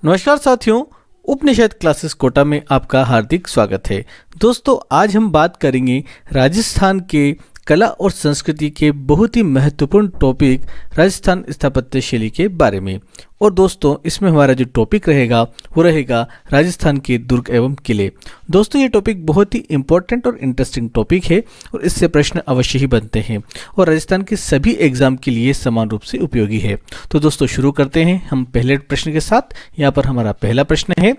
नमस्कार साथियों, उपनिषद क्लासेस कोटा में आपका हार्दिक स्वागत है। दोस्तों, आज हम बात करेंगे राजस्थान के कला और संस्कृति के बहुत ही महत्वपूर्ण टॉपिक राजस्थान स्थापत्य शैली के बारे में। और दोस्तों, इसमें हमारा जो टॉपिक रहेगा वो रहेगा राजस्थान के दुर्ग एवं किले। दोस्तों, ये टॉपिक बहुत ही इंपॉर्टेंट और इंटरेस्टिंग टॉपिक है और इससे प्रश्न अवश्य ही बनते हैं और राजस्थान के सभी एग्जाम के लिए समान रूप से उपयोगी है। तो दोस्तों, शुरू करते हैं हम पहले प्रश्न के साथ। यहाँ पर हमारा पहला प्रश्न है,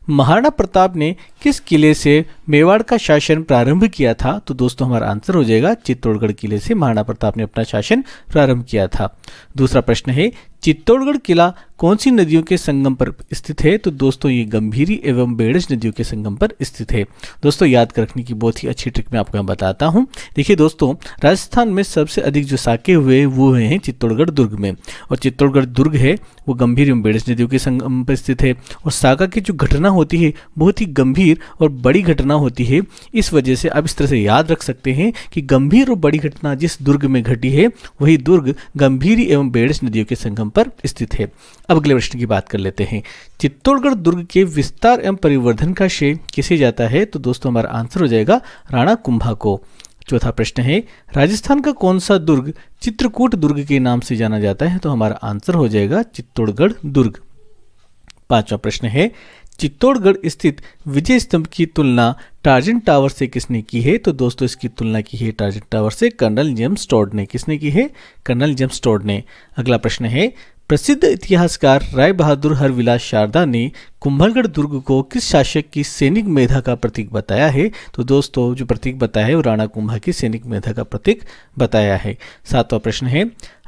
महाराणा प्रताप ने किस किले से मेवाड़ का शासन प्रारंभ किया था? तो दोस्तों, हमारा आंसर हो जाएगा चित्तौड़गढ़ किले से महाराणा प्रताप ने अपना शासन प्रारंभ किया था। दूसरा प्रश्न है, चित्तौड़गढ़ किला कौन सी नदियों के संगम पर स्थित है? तो दोस्तों, ये गंभीरी एवं बेड़ज नदियों के संगम पर स्थित है। दोस्तों, याद रखने की बहुत ही अच्छी ट्रिक मैं आपको यहाँ बताता हूँ। देखिए दोस्तों, राजस्थान में सबसे अधिक जो साके हुए वो हुए हैं चित्तौड़गढ़ दुर्ग में, और चित्तौड़गढ़ दुर्ग है वो गंभीर एवं बेड़ज नदियों के संगम पर स्थित है। और साका की जो घटना होती है बहुत ही गंभीर और बड़ी घटना होती है। इस वजह से आप इस तरह से याद रख सकते हैं कि गंभीर और बड़ी घटना जिस दुर्ग में घटी है वही दुर्ग गंभीरी एवं बेड़ज नदियों के संगम पर स्थित है। अब अगले प्रश्न की बात कर लेते हैं, चित्तौड़गढ़ दुर्ग के विस्तार एवं परिवर्धन का श्रेय किसे जाता है? तो दोस्तों, हमारा आंसर हो जाएगा राणा कुंभा को। चौथा प्रश्न है, राजस्थान का कौन सा दुर्ग चित्रकूट दुर्ग के नाम से जाना जाता है? तो हमारा आंसर हो जाएगा चित्तौड़गढ़ दुर्ग। पांचवा प्रश्न है, चित्तौड़गढ़ स्थित विजय स्तंभ की तुलना टार्जन टावर से किसने की है? तो दोस्तों, इसकी तुलना की है टार्जन टावर से कर्नल जेम्स टॉड ने। किसने की है? कर्नल जेम्स टॉड ने। अगला प्रश्न है, प्रसिद्ध इतिहासकार राय बहादुर हरविलास शारदा ने कुंभलगढ़ दुर्ग को किस शासक की सैनिक मेधा का प्रतीक बताया है? तो दोस्तों, जो प्रतीक बताया है वो राणा कुंभा की सैनिक मेधा का प्रतीक बताया है। सातवां प्रश्न है,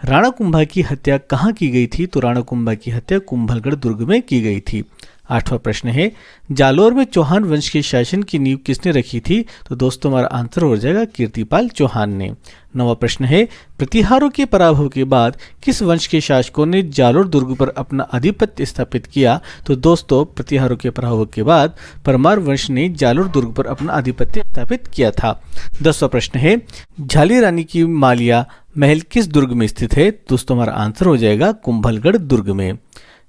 राणा कुंभा की हत्या कहाँ की गई थी? तो राणा कुंभा की हत्या कुंभलगढ़ दुर्ग में की गई थी। आठवां प्रश्न है, जालोर में चौहान वंश के शासन की नींव किसने रखी थी? तो दोस्तों, हमारा आंसर हो जाएगा कीर्तिपाल चौहान ने। नौवां प्रश्न है, प्रतिहारों के पराभव के बाद किस वंश के शासकों ने जालोर दुर्ग पर अपना आधिपत्य स्थापित किया? तो दोस्तों, प्रतिहारों के पराभव के बाद परमार वंश ने जालोर दुर्ग पर अपना आधिपत्य स्थापित किया था। 10वां प्रश्न है, झाली रानी की मालिया महल किस दुर्ग में स्थित है? दोस्तों, हमारा आंसर हो जाएगा कुंभलगढ़ दुर्ग में।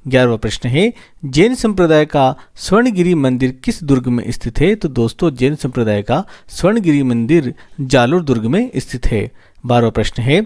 11वां प्रश्न है, जैन संप्रदाय का स्वर्णगिरी मंदिर किस दुर्ग में स्थित है? तो दोस्तों, जैन संप्रदाय का स्वर्णगिरी मंदिर जालोर दुर्ग में स्थित है। 12वां प्रश्न है,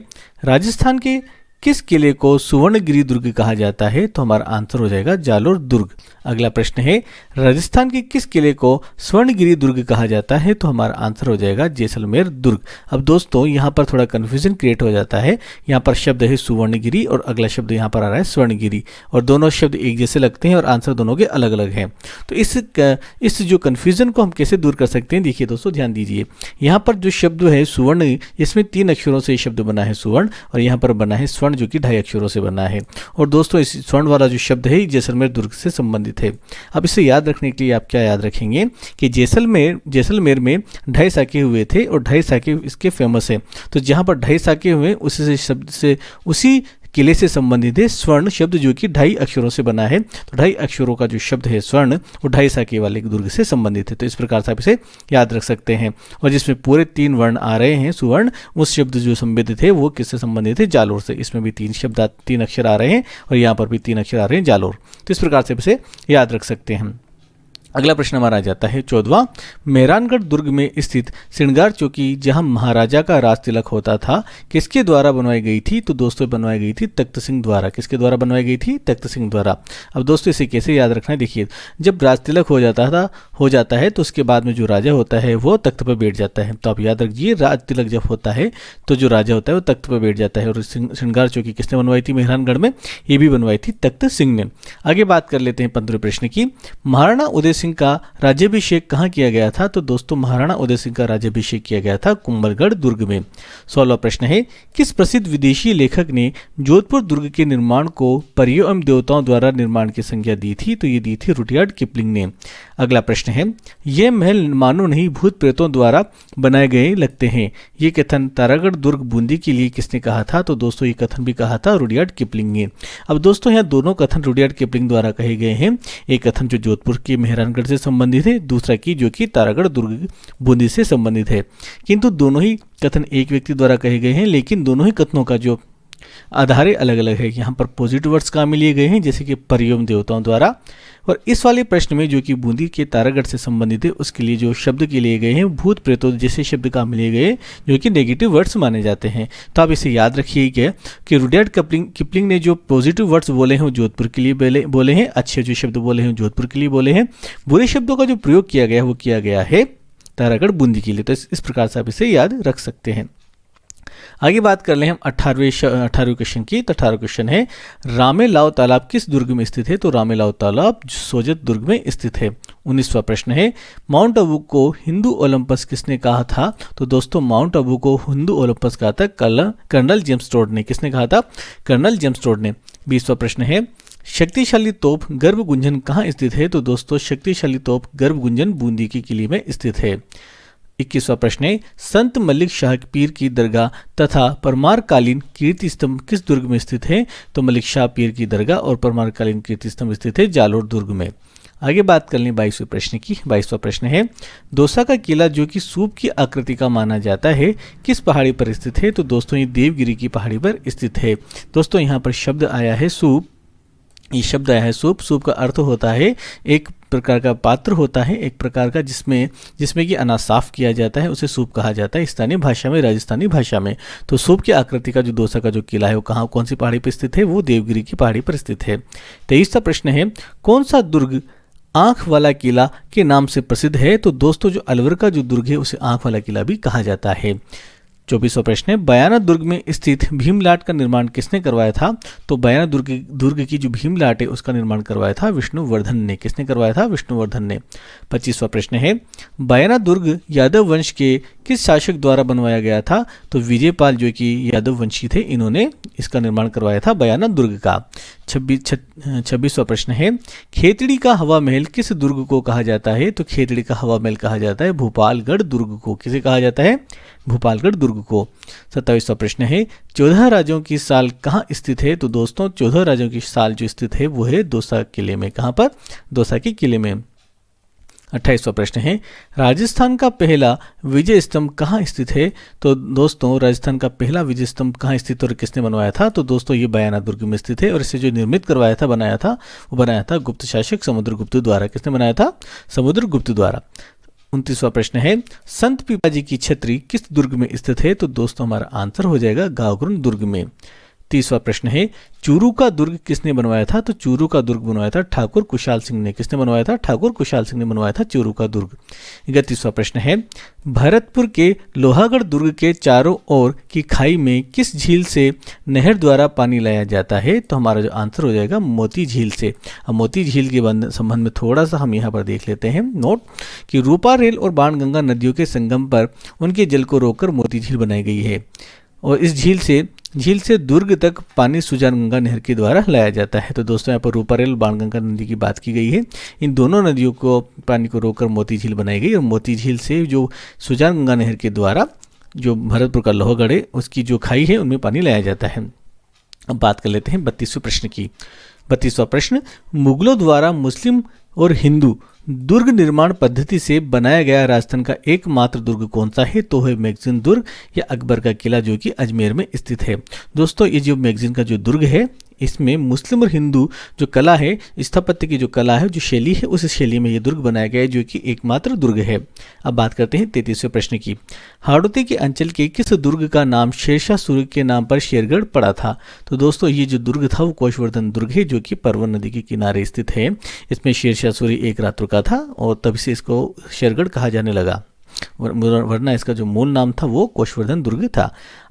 राजस्थान के किस किले को सुवर्णगिरी दुर्ग कहा जाता है? तो हमारा आंसर हो जाएगा जालोर दुर्ग। अगला प्रश्न है, राजस्थान के किस किले को स्वर्णगिरी दुर्ग कहा जाता है? तो हमारा आंसर हो जाएगा जैसलमेर दुर्ग। अब दोस्तों, यहाँ पर थोड़ा कन्फ्यूजन क्रिएट हो जाता है। यहाँ पर शब्द है सुवर्णगिरी और अगला शब्द यहाँ पर आ रहा है स्वर्णगिरी, और दोनों शब्द एक जैसे लगते हैं और आंसर दोनों के अलग अलग हैं। तो इस जो कन्फ्यूजन को हम कैसे दूर कर सकते हैं? देखिए दोस्तों, ध्यान दीजिए, यहाँ पर जो शब्द है सुवर्ण, इसमें 3 अक्षरों से शब्द बना है सुवर्ण, और यहाँ पर बना है स्वर्ण जो कि 2.5 अक्षरों से बना है। और दोस्तों, इस स्वर्ण वाला जो शब्द है जैसलमेर दुर्ग से संबंधित है। अब इसे याद रखने के लिए आप क्या याद रखेंगे कि जैसलमेर में 2.5 साके हुए थे और 2.5 साके इसके फेमस है। तो जहां पर 2.5 साके हुए उसी शब्द से, उसी किले से संबंधित है स्वर्ण शब्द जो कि 2.5 अक्षरों से बना है। तो 2.5 अक्षरों का जो शब्द है स्वर्ण वो 2.5 साके वाले दुर्ग से संबंधित है। तो इस प्रकार से आप इसे याद रख सकते हैं। और जिसमें पूरे 3 वर्ण आ रहे हैं सुवर्ण, उस शब्द जो संबंधित है वो किससे संबंधित है? जालोर से। इसमें भी 3 अक्षर आ रहे हैं और यहाँ पर भी 3 अक्षर आ रहे हैं जालोर। तो इस प्रकार से इसे याद रख सकते हैं। अगला प्रश्न हमारा आ जाता है 14वां, मेहरानगढ़ दुर्ग में स्थित श्रृंगार चौकी जहां महाराजा का राज तिलक होता था किसके द्वारा बनवाई गई थी? तो दोस्तों, बनवाई गई थी तख्त सिंह द्वारा। किसके द्वारा बनवाई गई थी? तख्त सिंह द्वारा। अब दोस्तों, इसे कैसे याद रखना है? देखिए, जब राज तिलक हो जाता है तो उसके बाद में जो राजा होता है वो तख्त पर बैठ जाता है। तो आप याद रखिए, राज तिलक जब होता है तो जो राजा होता है वो तख्त पर बैठ जाता है। और श्रृंगार चौकी किसने बनवाई थी मेहरानगढ़ में? ये भी बनवाई थी तख्त सिंह ने। आगे बात कर लेते हैं 15वें प्रश्न की, महाराणा उदय सिंह का राज्याभिषेक कहाँ किया गया था? तो दोस्तों, महाराणा उदय सिंह का राज्याभिषेक किया गया था कुंभलगढ़ दुर्ग में। 16वां प्रश्न है, किस प्रसिद्ध विदेशी लेखक ने जोधपुर दुर्ग के निर्माण को परियों एवं देवताओं द्वारा निर्माण की संज्ञा दी थी? तो ये दी थी रुडयार्ड किपलिंग ने। अगला प्रश्न है, यह महल मानो नहीं भूत प्रेतों द्वारा बनाए गए लगते हैं, ये कथन तारागढ़ दुर्ग बूंदी के लिए किसने कहा था? तो दोस्तों, ये कथन भी कहा था रुडयार्ड किपलिंग ने। अब दोस्तों, यहाँ दोनों कथन रुडयार्ड किपलिंग द्वारा कहे गए हैं। एक कथन जो जोधपुर के मेहरानगढ़ से संबंधित है, दूसरा की जो कि तारागढ़ दुर्ग बूंदी से संबंधित है। किंतु दोनों ही कथन एक व्यक्ति द्वारा कहे गए हैं, लेकिन दोनों ही कथनों का जो आधारें अलग अलग है। यहाँ पर पॉजिटिव वर्ड्स काम में लिए गए हैं, जैसे कि परियोम देवताओं द्वारा। और इस वाले प्रश्न में जो कि बूंदी के तारागढ़ से संबंधित है, उसके लिए जो शब्द के लिए गए हैं भूत प्रेतों जैसे शब्द काम में लिए गए, जो कि नेगेटिव वर्ड्स माने जाते हैं। तो आप इसे याद रखिएगा कि रुडयार्ड किपलिंग ने जो पॉजिटिव वर्ड्स बोले हैं वो जोधपुर के लिए बोले हैं, अच्छे जो शब्द बोले हैं जोधपुर के लिए बोले हैं। बुरे शब्दों का जो प्रयोग किया गया वो किया गया है तारागढ़ बूंदी के लिए। तो इस प्रकार से आप इसे याद रख सकते हैं। आगे बात कर ले हम 18वें क्वेश्चन की। तो 18 क्वेश्चन है, रामेलाव तालाब किस दुर्ग में स्थित है? तो रामेलाव तालाब सोजत दुर्ग में स्थित है। 19वां प्रश्न है, माउंट आबू को हिंदू ओलंपस किसने कहा था? तो दोस्तों माउंट आबू को हिंदू ओलंपस कहा था कर्नल जेम्स टोड ने। किसने कहा था? कर्नल जेम्स टोड ने। 20वां प्रश्न है, शक्तिशाली तोप गर्भ गुंजन कहाँ स्थित है? तो दोस्तों शक्तिशाली तोप गर्भ गुंजन बूंदी के किले में स्थित है। 21वां प्रश्न है, संत मलिक शाह पीर की दरगाह तथा परमारकालीन कीर्ति स्तंभ किस दुर्ग में स्थित है? तो मलिक शाह पीर की दरगाह और परमारकालीन कीर्ति स्तंभ स्थित है जालोर दुर्ग में। आगे बात कर लें 22वें प्रश्न की। 22वां प्रश्न है, दौसा का किला जो कि सूप की आकृति का माना जाता है किस पहाड़ी पर स्थित है? तो दोस्तों ये देवगिरी की पहाड़ी पर स्थित है। दोस्तों यहाँ पर शब्द आया है सूप। ये शब्द आया है सूप। सूप का अर्थ होता है एक प्रकार का पात्र होता है, एक प्रकार का जिसमें कि अनाज साफ किया जाता है, उसे सूप कहा जाता है स्थानीय भाषा में, राजस्थानी भाषा में। तो सूप की आकृति का जो दौसा का जो किला है वो कहाँ कौन सी पहाड़ी पर स्थित है? वो देवगिरी की पहाड़ी पर स्थित है। 23वां प्रश्न है, कौन सा दुर्ग आंख वाला किला के नाम से प्रसिद्ध है? तो दोस्तों जो अलवर का जो दुर्ग है उसे आंख वाला किला भी कहा जाता है। 24वां प्रश्न है, बयाना दुर्ग में स्थित भीमलाट का निर्माण किसने करवाया था? तो बयाना दुर्ग की जो भीमलाट है उसका निर्माण करवाया था विष्णुवर्धन ने। किसने करवाया था? विष्णुवर्धन ने। 25वां प्रश्न है, बयाना दुर्ग यादव वंश के किस शासक द्वारा बनवाया गया था? तो विजयपाल जो कि यादव वंशी थे, इन्होंने इसका निर्माण करवाया था बयाना दुर्ग का। 26वां प्रश्न है, खेतड़ी का हवा महल किस दुर्ग को कहा जाता है? तो खेतड़ी का हवा महल कहा जाता है भोपालगढ़ दुर्ग को। किसे कहा जाता है? भोपालगढ़ दुर्ग को। 27वां प्रश्न है, 14 राजाओं की साल कहाँ स्थित है? तो दोस्तों 14 राजाओं की साल जो स्थित है वो है दौसा किले में। कहाँ पर? दौसा के किले में। 28वां प्रश्न है, राजस्थान का पहला विजय स्तंभ कहाँ स्थित है? तो दोस्तों राजस्थान का पहला विजय स्तंभ कहाँ स्थित और किसने बनवाया था? तो दोस्तों ये बयाना दुर्ग में स्थित है और इसे जो निर्मित करवाया था, बनाया था, वो बनाया था गुप्त शासक समुद्रगुप्त द्वारा। किसने बनाया था? समुद्रगुप्त द्वारा। 29वां प्रश्न है, संत पीपाजी की छतरी किस दुर्ग में स्थित है? तो दोस्तों हमारा आंसर हो जाएगा गावगुन दुर्ग में। 30वां प्रश्न है, चूरू का दुर्ग किसने बनवाया था? तो चूरू का दुर्ग बनवाया था ठाकुर कुशाल सिंह ने। किसने बनवाया था? ठाकुर कुशाल सिंह ने बनवाया था चूरू का दुर्ग। 31वां प्रश्न है, भरतपुर के लोहागढ़ दुर्ग के चारों ओर की खाई में किस झील से नहर द्वारा पानी लाया जाता है? तो हमारा जो आंसर हो जाएगा मोती झील से। अब मोती झील के संबंध में थोड़ा सा हम यहाँ पर देख लेते हैं नोट कि रूपा रेल और बाणगंगा नदियों के संगम पर उनके जल को रोककर मोती झील बनाई गई है और इस झील से दुर्ग तक पानी सुजान गंगा नहर के द्वारा लाया जाता है। तो दोस्तों यहाँ पर रूपारेल बाणगंगा नदी की बात की गई है। इन दोनों नदियों को पानी को रोककर मोती झील बनाई गई और मोती झील से जो सुजान गंगा नहर के द्वारा जो भरतपुर का लोहागढ़ है उसकी जो खाई है उनमें पानी लाया जाता है। अब बात कर लेते हैं 32वें प्रश्न की। 32वां प्रश्न, मुगलों द्वारा मुस्लिम और हिंदू दुर्ग निर्माण पद्धति से बनाया गया राजस्थान का एकमात्र दुर्ग कौन सा है? तो है मैगजीन दुर्ग या अकबर का किला जो कि अजमेर में स्थित है। दोस्तों ये जो मैगजीन का जो दुर्ग है इसमें मुस्लिम और हिंदू जो कला है, स्थापत्य की जो कला है, जो शैली है, उस शैली में ये दुर्ग बनाया गया है जो कि एकमात्र दुर्ग है। अब बात करते हैं 33वें प्रश्न की। हाड़ौती के अंचल के किस दुर्ग का नाम शेरशाह सूरी के नाम पर शेरगढ़ पड़ा था? तो दोस्तों ये जो दुर्ग था वो कोशवर्धन दुर्ग है जो कि परवन नदी के किनारे स्थित है। इसमें शेरशाह सूरी एक रात रुका था और तब से इसको शेरगढ़ कहा जाने लगा, वरना इसका जो मूल नाम था वो कोशवर्धन दुर्ग था।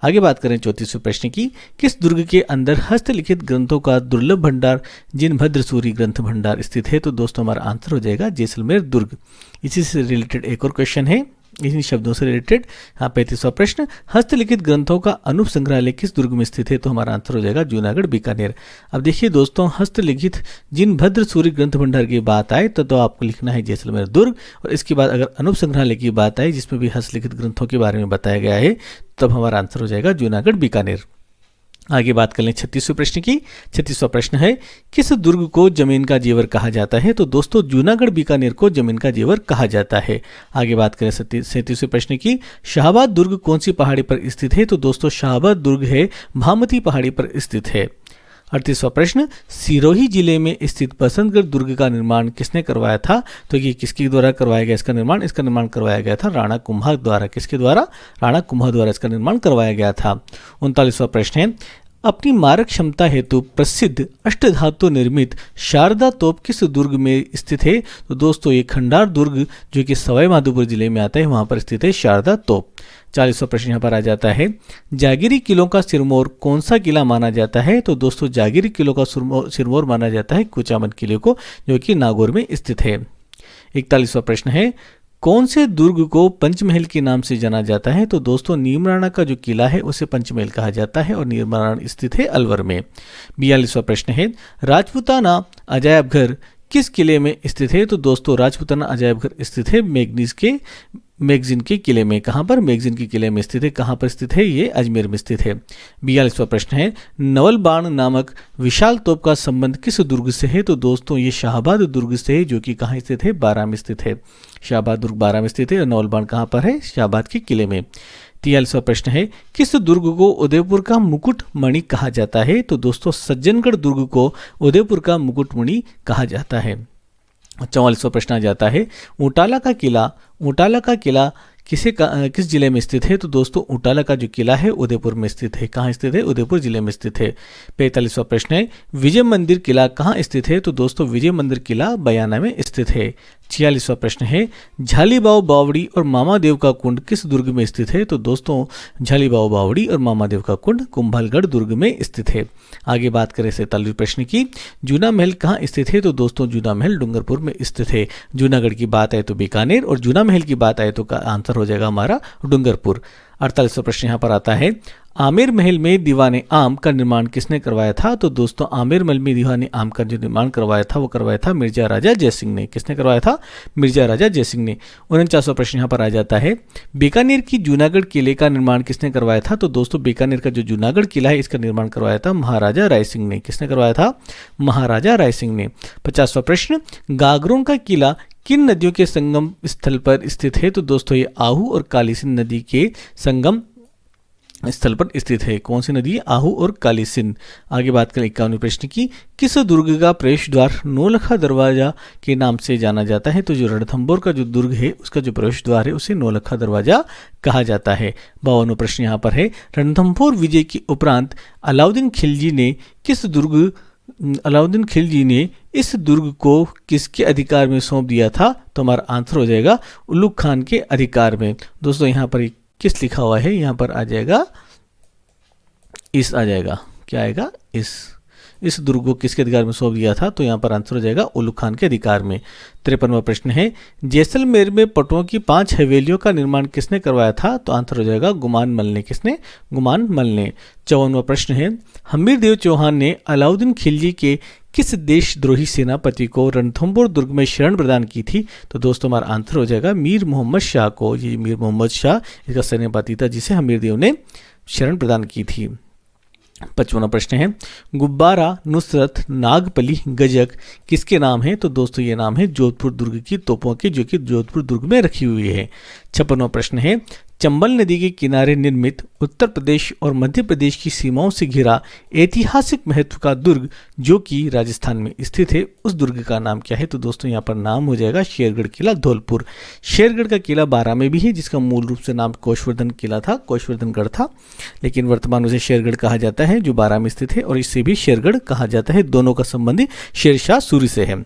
आगे बात करें 34वें प्रश्न की। किस दुर्ग के अंदर हस्तलिखित ग्रंथों का दुर्लभ भंडार जिनभद्र सूरी ग्रंथ भंडार स्थित है? तो दोस्तों हमारा आंसर हो जाएगा जैसलमेर दुर्ग। इसी से रिलेटेड एक और क्वेश्चन है, इन्हीं शब्दों से रिलेटेड। हाँ 35वां प्रश्न, हस्तलिखित ग्रंथों का अनूप संग्रहालय किस दुर्ग में स्थित है? तो हमारा आंसर हो जाएगा जूनागढ़ बीकानेर। अब देखिए दोस्तों, हस्तलिखित जिनभद्र सूरी ग्रंथ भंडार की बात आए तो आपको लिखना है जैसलमेर दुर्ग, और इसके बाद अगर अनूप संग्रहालय की बात आए जिसमें भी हस्तलिखित ग्रंथों के बारे में बताया गया है तब हमारा आंसर हो जाएगा जूनागढ़ बीकानेर। आगे बात कर लें 36वें प्रश्न की। 36वां प्रश्न है, किस दुर्ग को जमीन का जेवर कहा जाता है? तो दोस्तों जूनागढ़ बीकानेर को जमीन का जेवर कहा जाता है। आगे बात करें 37वें प्रश्न की। शाहबाद दुर्ग कौन सी पहाड़ी पर स्थित है? तो दोस्तों शाहबाद दुर्ग है भामती पहाड़ी पर स्थित है। 38वां प्रश्न, सिरोही जिले में स्थित बसंतगढ़ दुर्ग का निर्माण किसने करवाया था? तो ये किसके द्वारा करवाया गया इसका निर्माण? इसका निर्माण करवाया गया था राणा कुंभा द्वारा। किसके द्वारा? राणा कुंभा द्वारा इसका निर्माण करवाया गया था। 39वां प्रश्न है, अपनी मारक क्षमता हेतु प्रसिद्ध अष्टधातु निर्मित शारदा तोप किस दुर्ग में स्थित है? तो दोस्तों ये खंडार दुर्ग जो कि सवाई माधोपुर जिले में आता है वहां पर स्थित है शारदा तोप। 40वां प्रश्न यहाँ पर आ जाता है, जागीरी किलों का सिरमौर कौन सा किला माना जाता है? तो दोस्तों जागीरी किलों का सिरमौर माना जाता है कुचामन किले को जो कि नागौर में स्थित है। 41वां प्रश्न है, कौन से दुर्ग को पंचमहल के नाम से जाना जाता है? तो दोस्तों नीमराणा का जो किला है उसे पंचमहल कहा जाता है और नीमराणा स्थित है अलवर में। 42वां प्रश्न है, राजपूताना अजायब घर किस किले में स्थित है? तो दोस्तों राजपूताना अजायब घर स्थित है मैगजीन के किले में। कहाँ पर? मैगजीन के किले में स्थित है। कहाँ पर स्थित है? ये अजमेर में स्थित है। 42वां प्रश्न है, नवल बाण नामक विशाल तोप का संबंध किस दुर्ग से है? तो दोस्तों ये शाहबाद दुर्ग से है जो कि कहाँ स्थित है? बारां में स्थित है। शाहबाद दुर्ग बारां में स्थित है और नवल बाण कहाँ पर है? शाहबाद के किले में। 43वां प्रश्न है, किस दुर्ग को उदयपुर का मुकुट मणि कहा जाता है? तो दोस्तों सज्जनगढ़ दुर्ग को उदयपुर का मुकुट मणि कहा जाता है। 44वां प्रश्न आ जाता है, ऊंटाला का किला किस जिले में स्थित है? तो दोस्तों ऊंटाला का जो किला है उदयपुर में स्थित है। कहाँ स्थित है? उदयपुर जिले में स्थित है। 45वां प्रश्न है, विजय मंदिर किला कहाँ स्थित है? तो दोस्तों विजय मंदिर किला बयाना में स्थित है। 46वां प्रश्न है, झालीबाव बावड़ी और मामादेव का कुंड किस दुर्ग में स्थित है? तो दोस्तों झालीबाव बावड़ी और मामादेव का कुंड कुंभलगढ़ दुर्ग में स्थित है। आगे बात करें 47वें प्रश्न की, जूना महल कहाँ स्थित है? तो दोस्तों जूना महल डूंगरपुर में स्थित है। जूनागढ़ की बात आए तो बीकानेर और जूना महल की बात आए तो आंसर हो जाएगा हमारा डूंगरपुर। 48वां प्रश्न यहाँ पर आता है, आमेर महल में दीवाने आम का निर्माण किसने करवाया था? तो दोस्तों आमेर महल में दीवाने आम का जो निर्माण करवाया था वो करवाया था मिर्जा राजा जयसिंह ने। किसने करवाया था? मिर्जा राजा जयसिंह ने। 49वां प्रश्न यहाँ पर आ जाता है, बीकानेर की जूनागढ़ किले का निर्माण किसने करवाया था? तो दोस्तों बीकानेर का जो जूनागढ़ किला है इसका निर्माण करवाया था महाराजा राय सिंह ने। किसने करवाया था? महाराजा राय सिंह ने। 50वां प्रश्न, गागरों का किला किन नदियों के संगम स्थल पर स्थित है? तो दोस्तों ये आहू और कालीसिंध नदी के संगम स्थल पर स्थित है। कौन सी नदी? आहू और कालीसिंध। आगे बात करें 51वें प्रश्न की, किस दुर्ग का प्रवेश द्वार नौलखा दरवाजा के नाम से जाना जाता है? तो जो रणथंभौर का जो दुर्ग है उसका जो प्रवेश द्वार है उसे नौलखा दरवाजा कहा जाता है। 52वां प्रश्न यहाँ पर है, रणथंभौर विजय के उपरांत अलाउद्दीन खिलजी ने इस दुर्ग को किसके अधिकार में सौंप दिया था? तो हमारा आंसर हो जाएगा उल्लुग खान के अधिकार में। दोस्तों यहाँ पर किस लिखा हुआ है? यहाँ पर आ जाएगा इस आ जाएगा। क्या आएगा? इस दुर्ग को किसके अधिकार में सौंप दिया था? तो यहाँ पर आंसर हो जाएगा उल्लुग खान के अधिकार में। 53वां प्रश्न है, जैसलमेर में पटुओं की 5 हवेलियों का निर्माण किसने करवाया था? तो आंसर हो जाएगा गुमान मल ने। किसने? गुमान मल ने। 54वां प्रश्न है, हमीरदेव चौहान ने अलाउद्दीन खिलजी के किस देशद्रोही सेनापति को रणथंभौर दुर्ग में शरण प्रदान की थी? तो दोस्तों हमारा आंसर हो जाएगा मीर मोहम्मद शाह को। ये मीर मोहम्मद शाह इसका सेनापति था जिसे हमीरदेव ने शरण प्रदान की थी। 55वां प्रश्न है, गुब्बारा, नुसरत, नागपली, गजक किसके नाम है? तो दोस्तों ये नाम है जोधपुर दुर्ग की तोपों के जो कि जोधपुर दुर्ग में रखी हुई है। 56वां प्रश्न है, चंबल नदी के किनारे निर्मित उत्तर प्रदेश और मध्य प्रदेश की सीमाओं से घिरा ऐतिहासिक महत्व का दुर्ग जो कि राजस्थान में स्थित है उस दुर्ग का नाम क्या है? तो दोस्तों यहाँ पर नाम हो जाएगा शेरगढ़ किला धौलपुर। शेरगढ़ का किला बारां में भी है जिसका मूल रूप से नाम कोशवर्धन किला था, कोशवर्धनगढ़ था, लेकिन वर्तमान उसे शेरगढ़ कहा जाता है जो बारां में स्थित है और इससे भी शेरगढ़ कहा जाता है। दोनों का संबंध शेरशाह सूरी से है।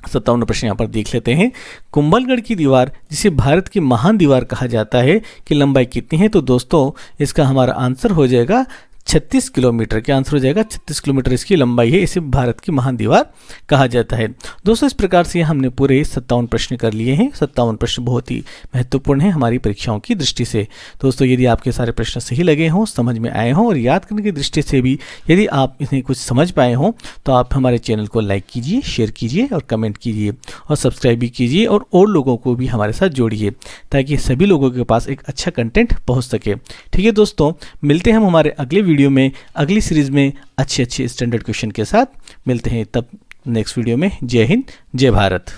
57वां प्रश्न यहाँ पर देख लेते हैं, कुंभलगढ़ की दीवार जिसे भारत की महान दीवार कहा जाता है कि लंबाई कितनी है? तो दोस्तों इसका हमारा आंसर हो जाएगा 36 किलोमीटर। क्या आंसर हो जाएगा? 36 किलोमीटर इसकी लंबाई है। इसे भारत की महान दीवार कहा जाता है। दोस्तों इस प्रकार से हमने पूरे 57 प्रश्न कर लिए हैं। 57 प्रश्न बहुत ही महत्वपूर्ण है हमारी परीक्षाओं की दृष्टि से। दोस्तों यदि आपके सारे प्रश्न सही लगे हों, समझ में आए हों और याद करने की दृष्टि से भी यदि आप इन्हें कुछ समझ पाए हों तो आप हमारे चैनल को लाइक कीजिए, शेयर कीजिए और कमेंट कीजिए और सब्सक्राइब भी कीजिए और लोगों को भी हमारे साथ जोड़िए ताकि सभी लोगों के पास एक अच्छा कंटेंट पहुँच सके। ठीक है दोस्तों, मिलते हैं हम हमारे अगले वीडियो में अगली सीरीज में अच्छे अच्छे स्टैंडर्ड क्वेश्चन के साथ मिलते हैं। तब नेक्स्ट वीडियो में। जय हिंद, जय भारत।